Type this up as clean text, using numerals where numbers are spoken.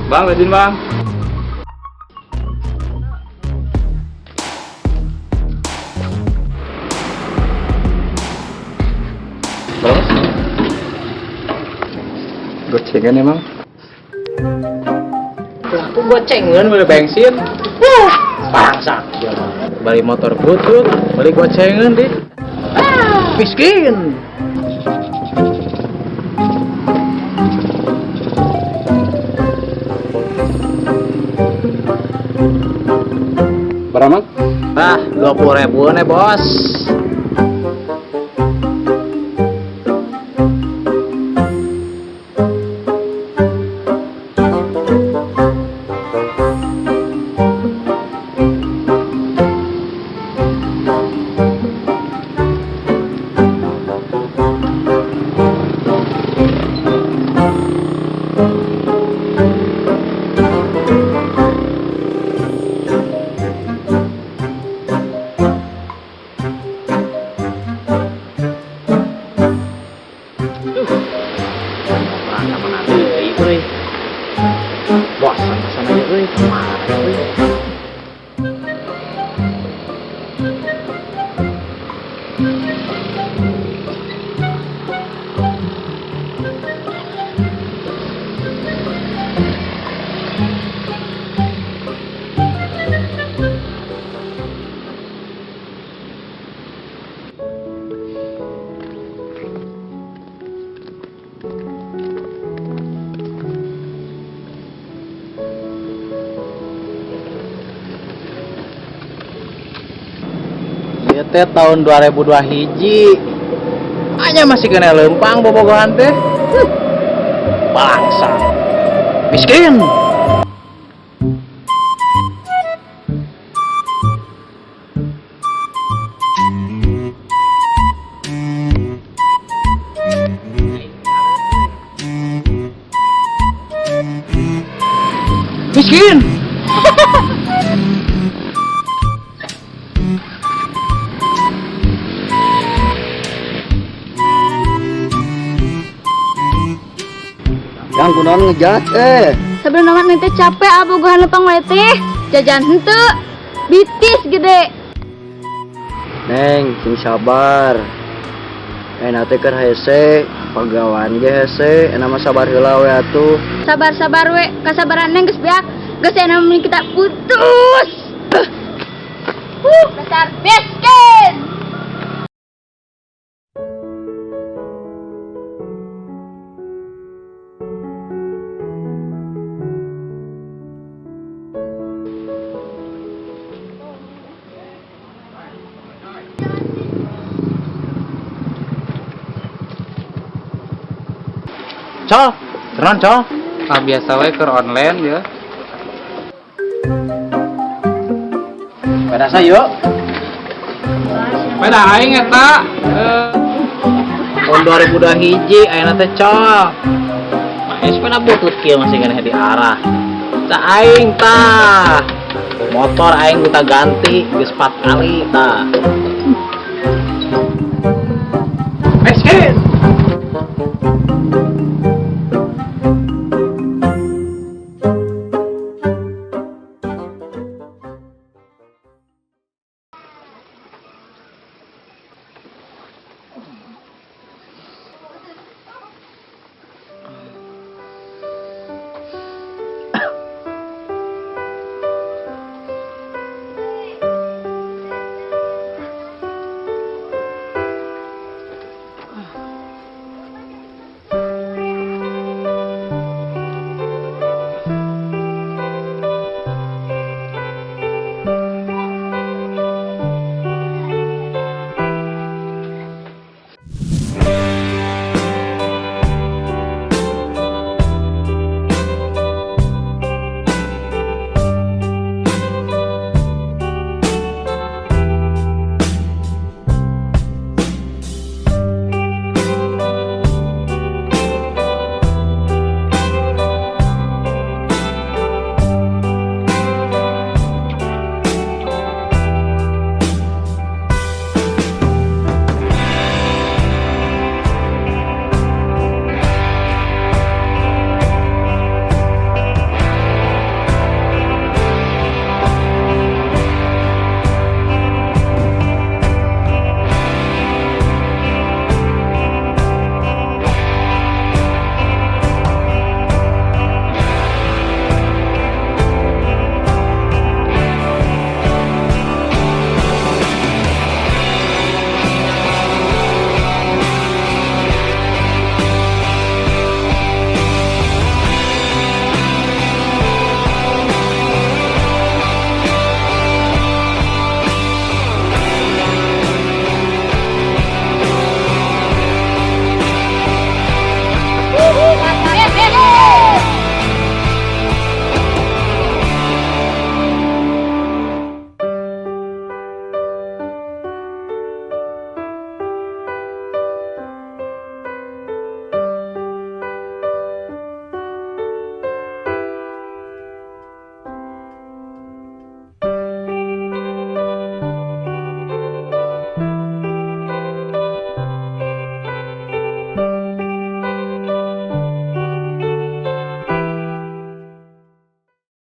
Bang, izin bang. Bos, gocengan emang. Aku gocengan beli bensin. Paksa. Beli motor butut, beli gocengan di. Miskin. Berapa? 20.000 nih bos. Bos, sana aja euy, kemana euy? Ieu teh tahun 2002 hiji. Hanya masih kena lempang bobogohan teh. Bangsa. Miskin. Miskin. Yang kunaon ngejat Sebenarnya nanti capek abogohan lempang letih. Jajan henteu. Bitis gede. Neng, sing sabar. Teh keur hese, pagawan ge hese, enak mah sabar heula we atuh. Sabar-sabar we, kasabaran neng geus beak. Geus aya mun kita putus. Dasar miskin. Col, tenan col. Biasa we keur online ya. Pada yuk. Beda aing eta. Tahun 2002 hiji ayeuna teh col. Maes pena butut kieu masih kena di arah. Cak aing tah. Motor aing kita ganti geus 4 kali tah.